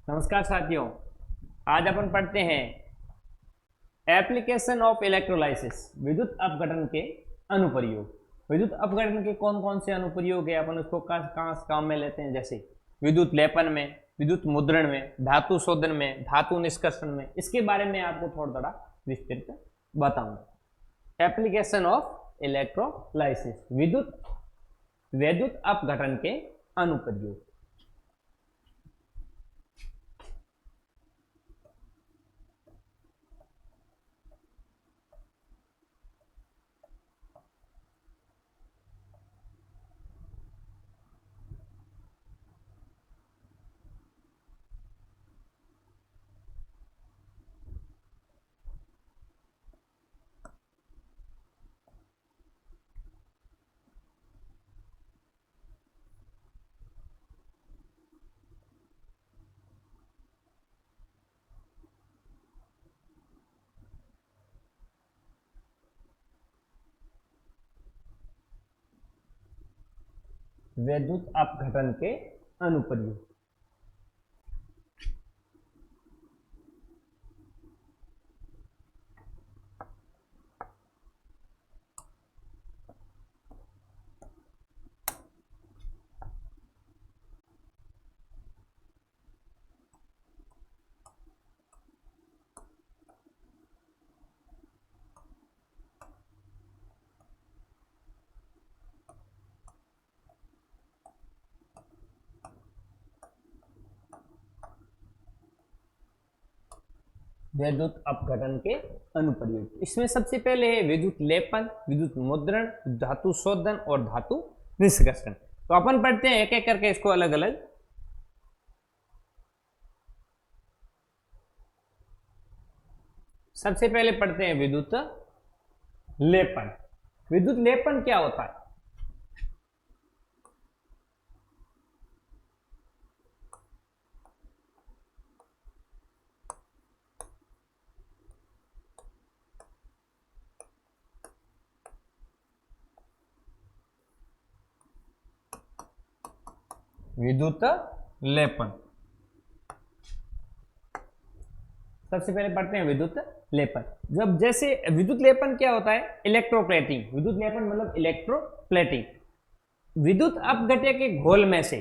नमस्कार साथियों। आज अपन पढ़ते हैं एप्लीकेशन ऑफ इलेक्ट्रोलाइसिस, विद्युत अपघटन के अनुप्रयोग। विद्युत अपघटन के कौन कौन से अनुप्रयोग है, अपन उसको कहाँ काम में लेते हैं, जैसे विद्युत लेपन में, विद्युत मुद्रण में, धातु शोधन में, धातु निष्कर्षण में। इसके बारे में आपको थोड़ा विस्तृत बताऊंगा। एप्लीकेशन ऑफ इलेक्ट्रोलाइसिस, विद्युत अपघटन के अनुप्रयोग। विद्युत अपघटन के अनुप्रयोग। विद्युत अपघटन के अनुप्रयोग, इसमें सबसे पहले है विद्युत लेपन, विद्युत मुद्रण, धातु शोधन और धातु निष्कर्षण। तो अपन पढ़ते हैं एक एक करके इसको अलग अलग। सबसे पहले पढ़ते हैं विद्युत लेपन। विद्युत लेपन क्या होता है? विद्युत लेपन, सबसे पहले पढ़ते हैं विद्युत लेपन। जब जैसे विद्युत लेपन क्या होता है? इलेक्ट्रोप्लेटिंग। विद्युत लेपन मतलब इलेक्ट्रोप्लेटिंग। विद्युत अपघट्य के घोल में से,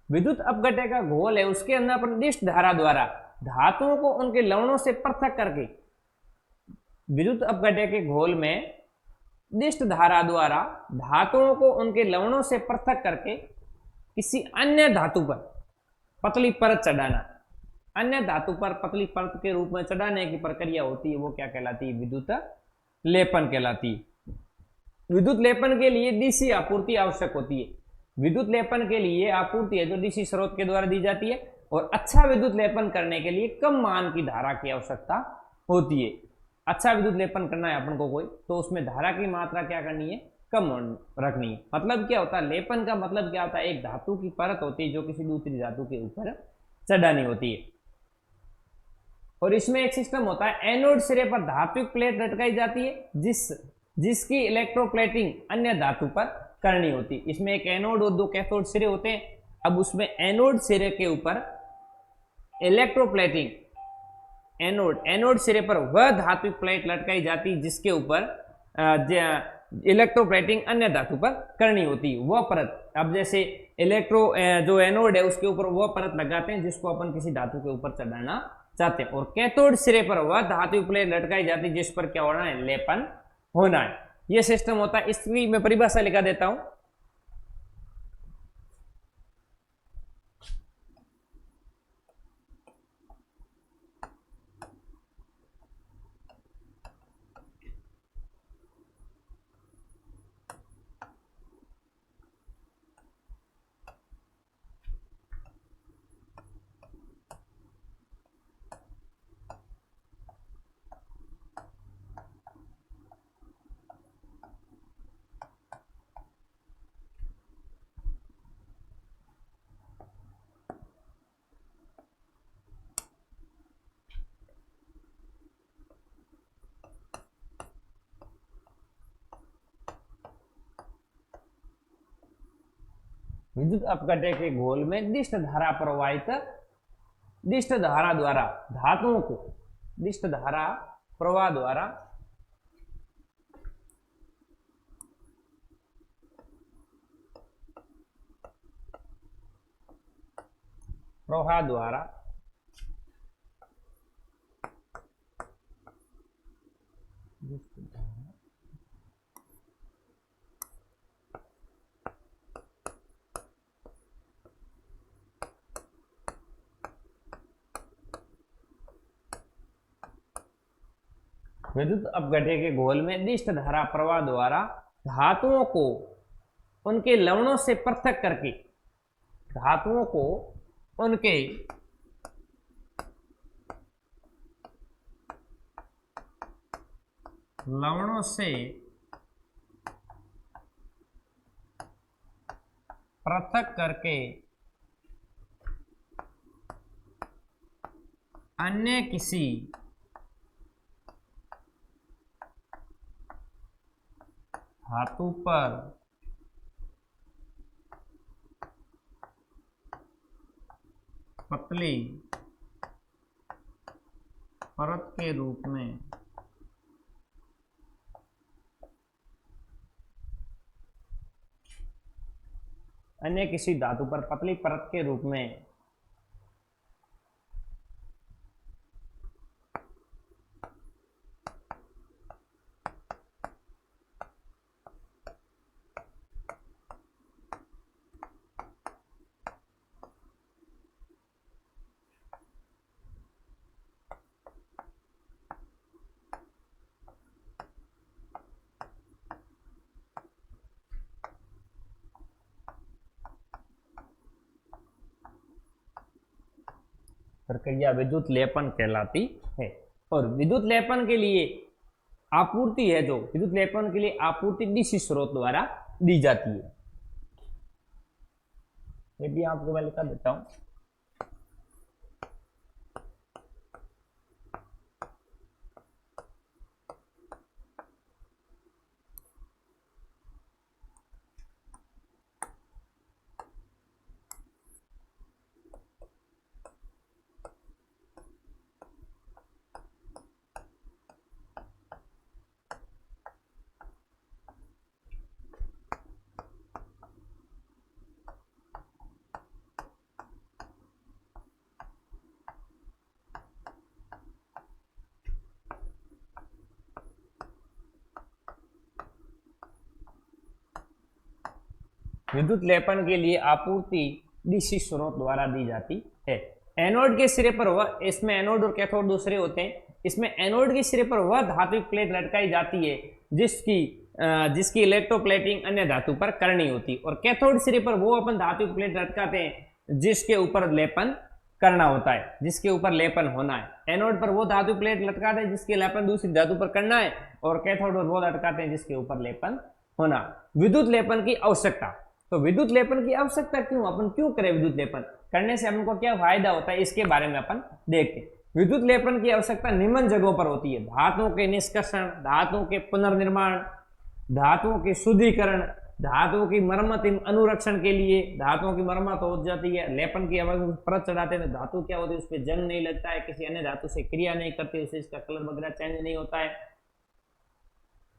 विद्युत अपघट्य का घोल है, उसके अंदर निर्दिष्ट धारा द्वारा धातुओं को उनके लवणों से पृथक करके, विद्युत अपघट्य के घोल में निर्दिष्ट धारा द्वारा धातुओं को उनके लवणों से पृथक करके किसी अन्य धातु पर पतली परत चढ़ाना। अन्य धातु पर पतली परत के रूप में चढ़ाने की प्रक्रिया होती है, वो क्या कहलाती है? विद्युत लेपन कहलाती है। विद्युत लेपन के लिए डीसी आपूर्ति आवश्यक होती है। विद्युत लेपन के लिए आपूर्ति है जो डीसी स्रोत के द्वारा दी जाती है, और अच्छा विद्युत लेपन करने के लिए कम मान की धारा की आवश्यकता होती है। अच्छा विद्युत लेपन करना है अपन को कोई, तो उसमें धारा की मात्रा क्या करनी है? कम रखनी है। मतलब क्या होता है? लेपन का मतलब क्या होता है? एक धातु की परत होती है जो किसी दूसरी धातु के ऊपर चढ़ानी होती है, और इसमें एक सिस्टम होता है, एनोड सिरे पर धात्विक प्लेट लटकाई जाती है जिसकी इलेक्ट्रोप्लेटिंग अन्य धातु पर करनी होती है। इसमें एक एनोड और दो कैथोड सिरे होते हैं। अब उसमें एनोड सिरे के ऊपर इलेक्ट्रोप्लेटिंग, एनोड सिरे पर वह धात्विक प्लेट लटकाई जाती है जिसके ऊपर इलेक्ट्रोप्लेटिंग अन्य धातु पर करनी होती है, वह परत। अब जैसे जो एनोड है उसके ऊपर वह परत लगाते हैं जिसको अपन किसी धातु के ऊपर चढ़ाना चाहते हैं, और कैथोड सिरे पर वह धातु प्लेट लटकाई जाती है जिस पर क्या होना है? लेपन होना है। यह सिस्टम होता है। इसकी मैं परिभाषा लिखा देता हूं। विद्युत अपघट्य के घोल में निर्दिष्ट धारा प्रवाहित दिष्ट धारा द्वारा धातुओं को, दिष्ट धारा प्रवाह द्वारा विद्युत अपघट्य के घोल में दिष्ट धारा प्रवाह द्वारा धातुओं को उनके लवणों से पृथक करके, धातुओं को उनके लवणों से पृथक करके अन्य किसी धातु पर पतली परत के रूप में अन्य किसी धातु पर पतली परत के रूप में प्रक्रिया विद्युत लेपन कहलाती है। और विद्युत लेपन के लिए आपूर्ति है, जो विद्युत लेपन के लिए आपूर्ति डीसी स्रोत द्वारा दी जाती है। ये भी आपको मैं लिखा देता हूं। विद्युत लेपन के लिए आपूर्ति डीसी स्रोत द्वारा दी जाती है। एनोड के सिरे पर वह, इसमें एनोड और कैथोड दूसरे होते हैं। इसमें एनोड के सिरे पर वह धातु प्लेट लटकाई जाती है जिसकी इलेक्ट्रोप्लेटिंग अन्य धातु पर करनी होती है, और कैथोड सिरे पर वो अपन धातु प्लेट लटकाते हैं जिसके ऊपर लेपन करना होता है, जिसके ऊपर लेपन होना है। एनोड पर वो धातु प्लेट लटकाते हैं जिसके लेपन दूसरी धातु पर करना है, और कैथोड पर वो लटकाते हैं जिसके ऊपर लेपन होना। विद्युत लेपन की आवश्यकता, तो विद्युत लेपन की आवश्यकता क्यों, अपन क्यों करें विद्युत लेपन, करने से हमको क्या फायदा होता है, इसके बारे में अपन देखते हैं। विद्युत लेपन की आवश्यकता निम्न जगहों पर होती है: धातुओं के निष्कर्षण, धातुओं के पुनर्निर्माण, धातुओं के शुद्धिकरण, धातुओं की मरम्मत एवं अनुरक्षण के लिए। धातुओं की मरम्मत हो जाती है, लेपन की अवधि परत चढ़ाते हैं, धातु क्या होती है, उस पर जंग नहीं लगता है, किसी अन्य धातु से क्रिया नहीं करती, उससे इसका कलर वगैरह चेंज नहीं होता है।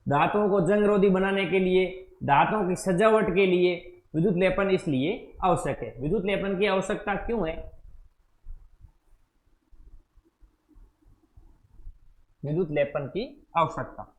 धातुओं को जंग रोधी बनाने के लिए, धातुओं की सजावट के लिए विद्युत लेपन इसलिए आवश्यक है। विद्युत लेपन की आवश्यकता क्यों है? विद्युत लेपन की आवश्यकता,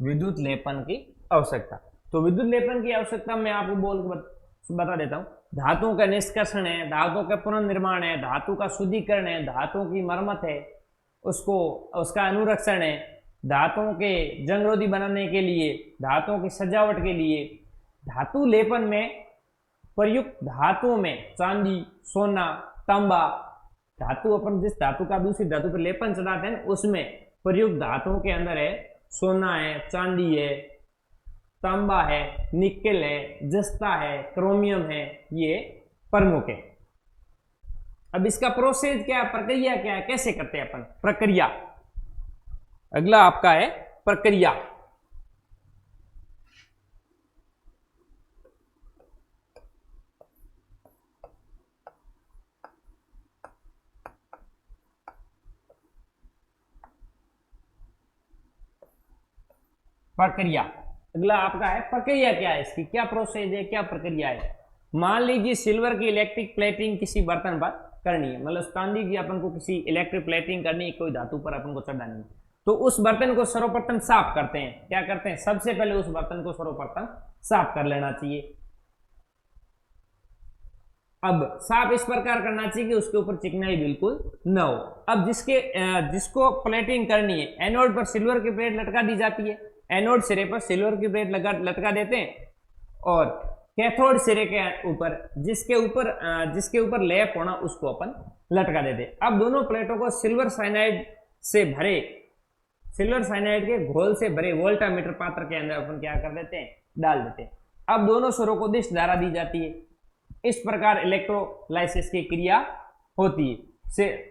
विद्युत लेपन की आवश्यकता। तो विद्युत लेपन की आवश्यकता मैं आपको बता देता हूं। धातुओं का निष्कर्षण है, धातुओं का पुनर्निर्माण है, धातु का शुद्धिकरण है, धातुओं की मरम्मत है, उसका अनुरक्षण है, धातुओं के जंगरोधी बनाने के लिए, धातुओं की सजावट के लिए। धातु लेपन में प्रयुक्त धातुओं में चांदी, सोना, तांबा, धातु अपन जिस धातु का दूसरी धातु पर लेपन चढ़ाते हैं उसमें प्रयुक्त धातुओं के अंदर है सोना है, चांदी है, तांबा है, निकेल है, जस्ता है, क्रोमियम है, ये प्रमुख है। अब इसका प्रोसेस क्या है, प्रक्रिया क्या है, कैसे करते हैं अपन प्रक्रिया। अगला आपका है प्रक्रिया। प्रक्रिया अगला आपका है प्रक्रिया क्या है, इसकी क्या प्रोसेस है, क्या प्रक्रिया है। मान लीजिए सिल्वर की इलेक्ट्रिक प्लेटिंग किसी बर्तन पर करनी है, मतलब चांदी की अपन को किसी इलेक्ट्रिक प्लेटिंग करनी है, कोई धातु पर अपन को चढ़ानी है, तो उस बर्तन को सर्वप्रथम साफ करते हैं। क्या करते हैं, सबसे पहले उस बर्तन को सर्वप्रथम साफ कर लेना चाहिए। अब साफ इस प्रकार करना चाहिए कि उसके ऊपर चिकनाई बिल्कुल न हो। अब जिसको प्लेटिंग करनी है, एनोड पर सिल्वर की प्लेट लटका दी जाती है, एनोड सिरे पर सिल्वर की प्लेट लटका देते हैं, और कैथोड सिरे के ऊपर जिसके ऊपर लैप होना उसको अपन लटका देते हैं। अब दोनों प्लेटों को सिल्वर साइनाइड के घोल से भरे वोल्टामीटर पात्र के अंदर अपन क्या कर देते हैं, डाल देते हैं। अब दोनों सिरों को दिश धारा दी जाती है। इस प्रकार इलेक्ट्रोलाइसिस की क्रिया होती है।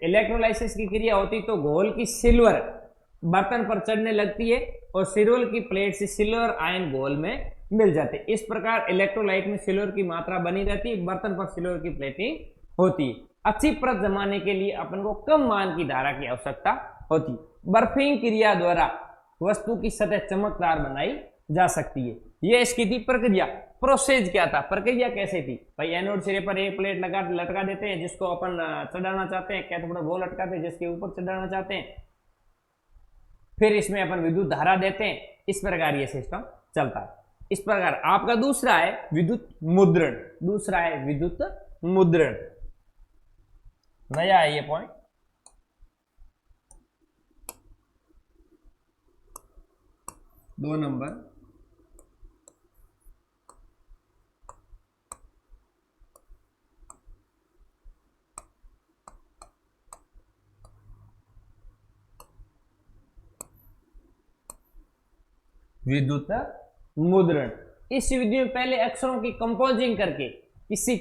इलेक्ट्रोलाइसिस की क्रिया होती तो घोल की सिल्वर बर्तन पर चढ़ने लगती है और सिल्वर की प्लेट से सिल्वर आयन घोल में मिल जाते। इस प्रकार इलेक्ट्रोलाइट में सिल्वर की मात्रा बनी रहती है, बर्तन पर सिल्वर की प्लेटिंग होती है। अच्छी परत जमाने के लिए अपन को कम मान की धारा की आवश्यकता होती। बर्फिंग क्रिया द्वारा वस्तु की सतह चमकदार बनाई जा सकती है। यह इसकी थी प्रक्रिया। प्रोसेस क्या था, प्रक्रिया कैसे थी भाई, एनोड सिरे पर एक प्लेट लटका देते हैं जिसको अपन चढ़ाना चाहते हैं, कैथोड पर वो लटकाते हैं जिसके ऊपर चढ़ाना चाहते हैं, फिर इसमें अपन विद्युत धारा देते हैं। इस प्रकार ये सिस्टम चलता है। इस प्रकार आपका दूसरा है विद्युत मुद्रण। नया है ये पॉइंट। दो नंबर विद्युत मुद्रण। इस विधि में पहले अक्षरों की कंपोजिंग करके किसी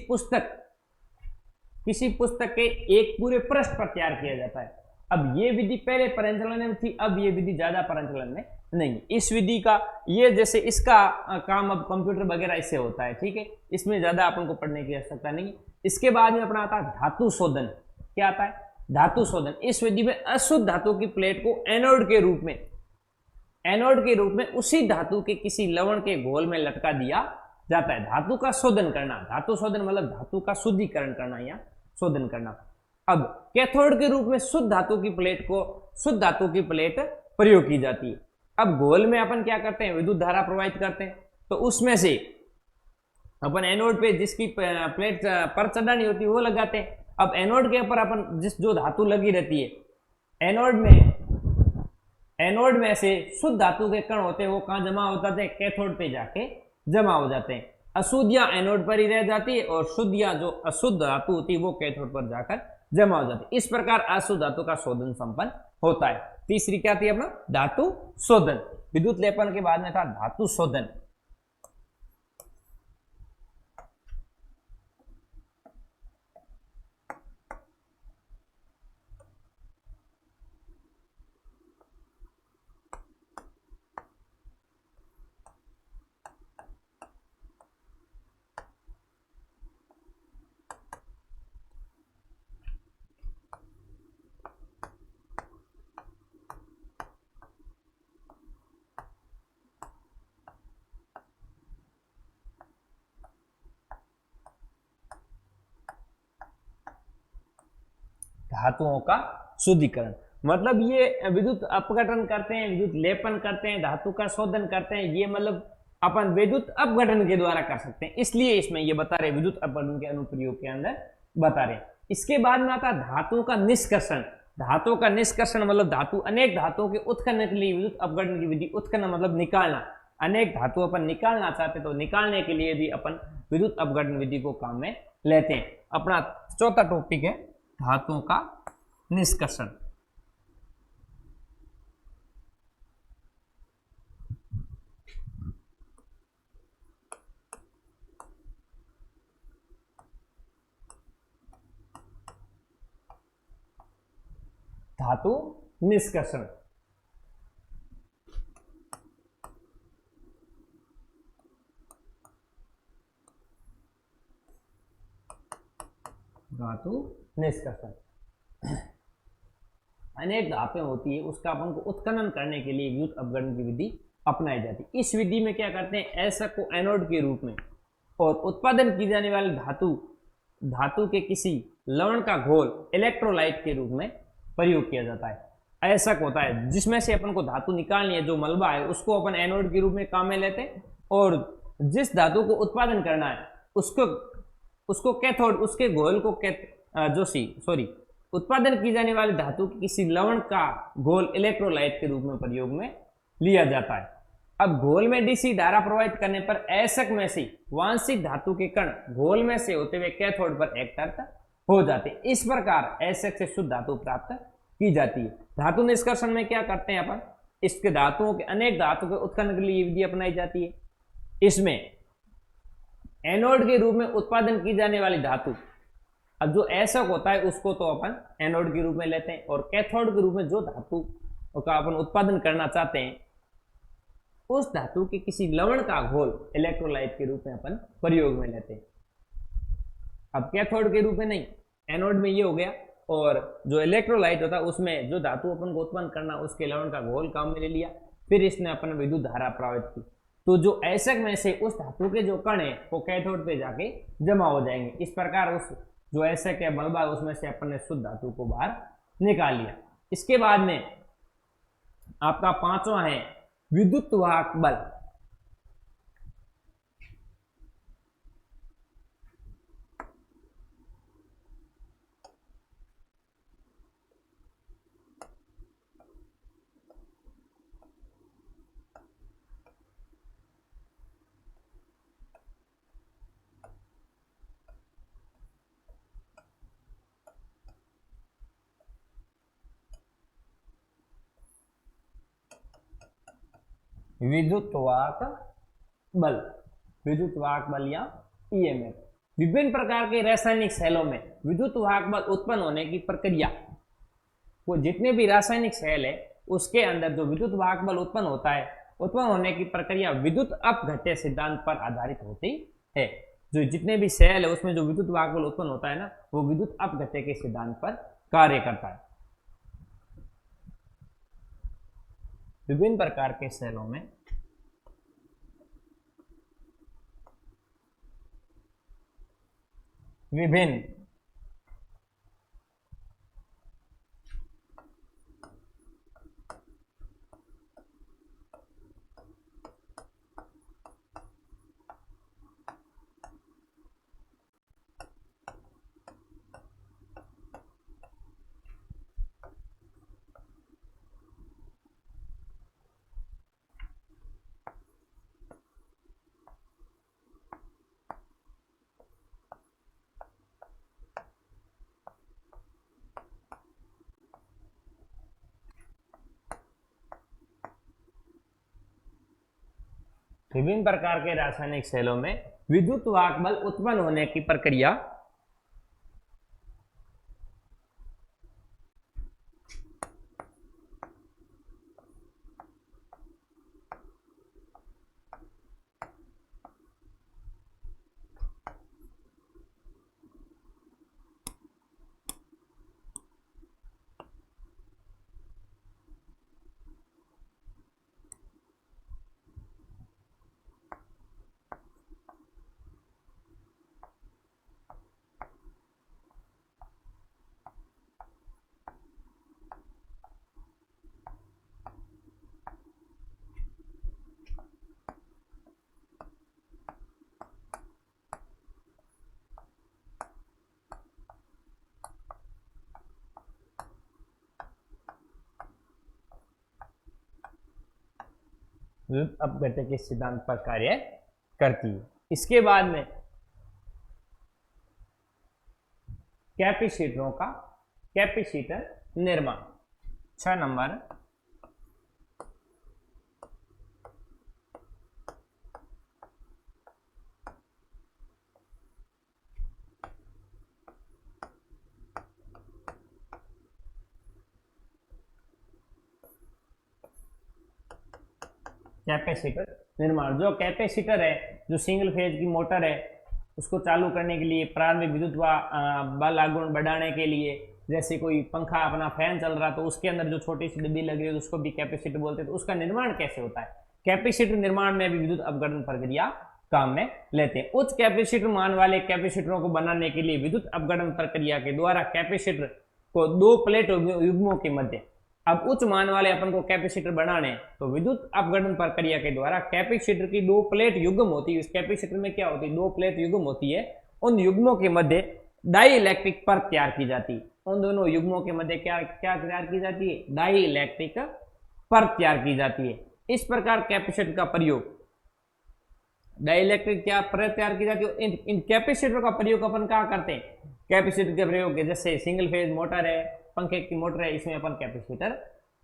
पुस्तक के एक पूरे पृष्ठ पर तैयार किया जाता है। अब ये विधि पहले प्रचलन में थी, अब ये विधि ज्यादा प्रचलन में नहीं। इस विधि का ये जैसे इसका काम अब कंप्यूटर वगैरह इससे होता है, ठीक है, इसमें ज्यादा अपन को पढ़ने की आवश्यकता नहीं। इसके बाद में अपना आता है धातु शोधन। क्या आता है, धातु शोधन। इस विधि में अशुद्ध धातु की प्लेट को एनोड के रूप में उसी धातु के किसी लवण के घोल में लटका दिया जाता है। धातु का शोधन करना, धातु शोधन मतलब धातु का शुद्धिकरण करना या शोधन करना। अब कैथोड के रूप में शुद्ध धातु की प्लेट प्रयोग की जाती है। अब घोल में अपन क्या करते हैं, विद्युत धारा प्रवाहित करते हैं, तो उसमें से अपन एनोड पे जिसकी प्लेट पर चढ़ानी होती है वो लगाते हैं। अब एनोड के ऊपर अपन जो धातु लगी रहती है, एनोड में से शुद्ध धातु के कण होते हैं वो कहां जमा हो जाते हैं, कैथोड पे जाके जमा हो जाते हैं। अशुद्धियां एनोड पर ही रह जाती है और शुद्धियां जो अशुद्ध धातु होती है वो कैथोड पर जाकर जमा हो जाती है। इस प्रकार अशुद्ध धातु का शोधन संपन्न होता है। तीसरी क्या थी अपना, धातु शोधन। विद्युत लेपन के बाद में था धातु शोधन। धातुओं का शुद्धिकरण मतलब ये विद्युत अपघटन करते हैं, विद्युत लेपन करते हैं, धातु का शोधन करते हैं। ये मतलब अपन विद्युत अपघटन के द्वारा कर सकते हैं, इसलिए इसमें ये बता रहे विद्युत अपघटन के अनुप्रयोग के अंदर बता रहे। इसके बाद में आता धातु का निष्कर्षण। धातु का निष्कर्षण मतलब धातु अनेक धातुओं के उत्खनन के लिए विद्युत अपघटन की विधि। उत्खनन मतलब निकालना, अनेक धातु अपन निकालना चाहते तो निकालने के लिए भी अपन विद्युत अपघटन विधि को काम में लेते हैं। अपना चौथा टॉपिक है धातुओं का निष्कर्षण। धातु निष्कर्षण। धातु निष्कर्षण अनेक धातुएं होती है, उसका अपन को उत्खनन करने के लिए विद्युत अपघटन की विधि अपनाई जाती है। इस विधि में क्या करते हैं, एसक को एनोड के रूप में और उत्पादन की जाने वाली धातु के किसी लवण का घोल इलेक्ट्रोलाइट के रूप में प्रयोग किया जाता है। एसक होता है जिसमें से अपन को धातु निकालनी है, जो मलबा है उसको अपन एनोड के रूप में काम में लेते हैं, और जिस धातु को उत्पादन करना है उसको कैथोड, उसके घोल को उत्पादन की जाने वाली धातु की किसी लवण का घोल इलेक्ट्रोलाइट के रूप में प्रयोग में लिया जाता है। अब घोल में डीसी धारा प्रवाहित करने पर एसक में से वांछित धातु के कण घोल में से होते हुए कैथोड पर एकत्रित हो जाते हैं। इस प्रकार एसक से शुद्ध धातु प्राप्त की जाती है। धातु निष्कर्षण में क्या करते हैं अपन, इसके धातुओं के अनेक धातु के उत्खनन के लिए विधि अपनाई जाती है। इसमें एनोड के रूप में उत्पादन की जाने वाली धातु, अब जो एसक होता है उसको तो अपन एनोड के रूप में लेते हैं, और कैथोड के रूप में जो धातु का अपन उत्पादन करना चाहते हैं उस धातु के किसी लवण का घोल इलेक्ट्रोलाइट के रूप में अपन प्रयोग में लेते हैं। अब कैथोड के रूप में नहीं, एनोड में ये हो गया, और जो इलेक्ट्रोलाइट होता है उसमें जो धातु अपन को उत्पन्न करना उसके लवण का घोल काम में ले लिया, फिर इसने अपन विद्युत धारा प्रवाहित की। तो जो एसक में से उस धातु के जो कण है वो कैथोड पे जाके जमा हो जाएंगे। इस प्रकार उस जो एसक है मलबा उसमें से अपन ने शुद्ध धातु को बाहर निकाल लिया। इसके बाद में आपका पांचवा है विद्युत वाहक बल। विद्युत वाहक बल, विद्युत वाहक बल या ईएमएफ। विभिन्न प्रकार के रासायनिक सेलों में विद्युत वाहक बल उत्पन्न होने की प्रक्रिया, वो जितने भी रासायनिक सेल है उसके अंदर जो विद्युत वाहक बल उत्पन्न होता है, उत्पन्न होने की प्रक्रिया विद्युत अपघट्य सिद्धांत पर आधारित होती है। जो जितने भी सेल है उसमें जो विद्युत वाहक बल उत्पन्न होता है ना, वो विद्युत अपघट्य के सिद्धांत पर कार्य करता है। विभिन्न प्रकार के सेलों में विभिन्न विभिन्न प्रकार के रासायनिक सेलों में विद्युत वाहक बल उत्पन्न होने की प्रक्रिया विद्युत अपघट्य के सिद्धांत पर कार्य करती है। इसके बाद में कैपेसिटरों का कैपेसिटर निर्माण, 6 नंबर। कैपेसिटर निर्माण। जो कैपेसिटर है, जो सिंगल फेज की मोटर है, उसको चालू करने के लिए प्रारंभिक विद्युत बल आघूर्ण बढ़ाने के लिए, जैसे कोई पंखा अपना फैन चल रहा तो उसके अंदर जो छोटी सी डिब्बी लगी है तो उसको भी कैपेसिटर बोलते हैं। तो उसका निर्माण कैसे होता है? कैपेसिटर निर्माण में भी विद्युत अपघटन प्रक्रिया काम में लेते हैं। उच्च कैपेसिटर मान वाले कैपेसिटरों को बनाने के लिए विद्युत अपघटन प्रक्रिया के द्वारा कैपेसिटर को दो प्लेट युग्मों के मध्य, अब उच्च मान वाले अपन को कैपेसिटर बनाने तो विद्युत अपघटन प्रक्रिया के द्वारा कैपेसिटर की दो प्लेट युग्म होती है। इस कैपेसिटर में क्या होती है? दो प्लेट युग्म होती है। उन युग्मों के मध्य डाई इलेक्ट्रिक परत तैयार की जाती है। उन दोनों युग्मों के मध्य क्या क्या तैयार की जाती है? डाई इलेक्ट्रिक परत तैयार की जाती है। इस प्रकार कैपेसिटर का प्रयोग, डाई इलेक्ट्रिक क्या परत तैयार की जाती है। इन कैपेसिटर का प्रयोग अपन क्या करते हैं? कैपेसिटर के प्रयोग जैसे सिंगल फेज मोटर है, पंखे की मोटर है, इसमें अपन कैपेसिटर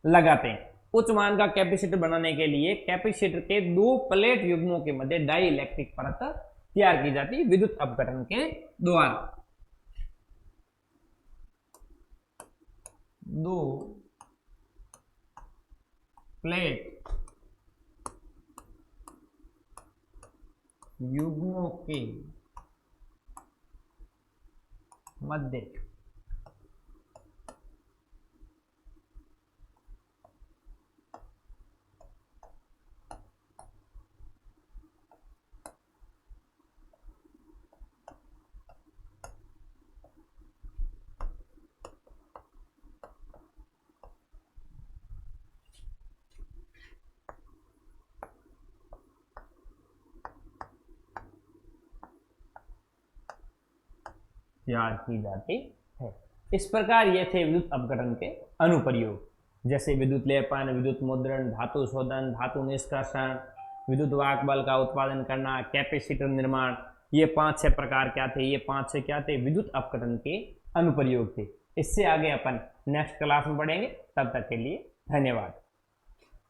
लगाते हैं। उच्च मान का कैपेसिटर बनाने के लिए कैपेसिटर के दो प्लेट युग्मों के मध्य डाई इलेक्ट्रिक परत तैयार की जाती है विद्युत अपघटन के द्वारा। दो प्लेट युग्मों के मध्य तैयार की जाती है। इस प्रकार ये थे विद्युत अपघटन के अनुप्रयोग, जैसे विद्युत लेपन, विद्युत मुद्रण, धातु शोधन, धातु निष्कर्षण, विद्युत वाहक बल का उत्पादन करना, कैपेसिटर निर्माण। ये 5-6 प्रकार क्या थे? ये 5-6 क्या थे? विद्युत अपघटन के अनुप्रयोग थे। इससे आगे अपन नेक्स्ट क्लास में पढ़ेंगे। तब तक के लिए धन्यवाद।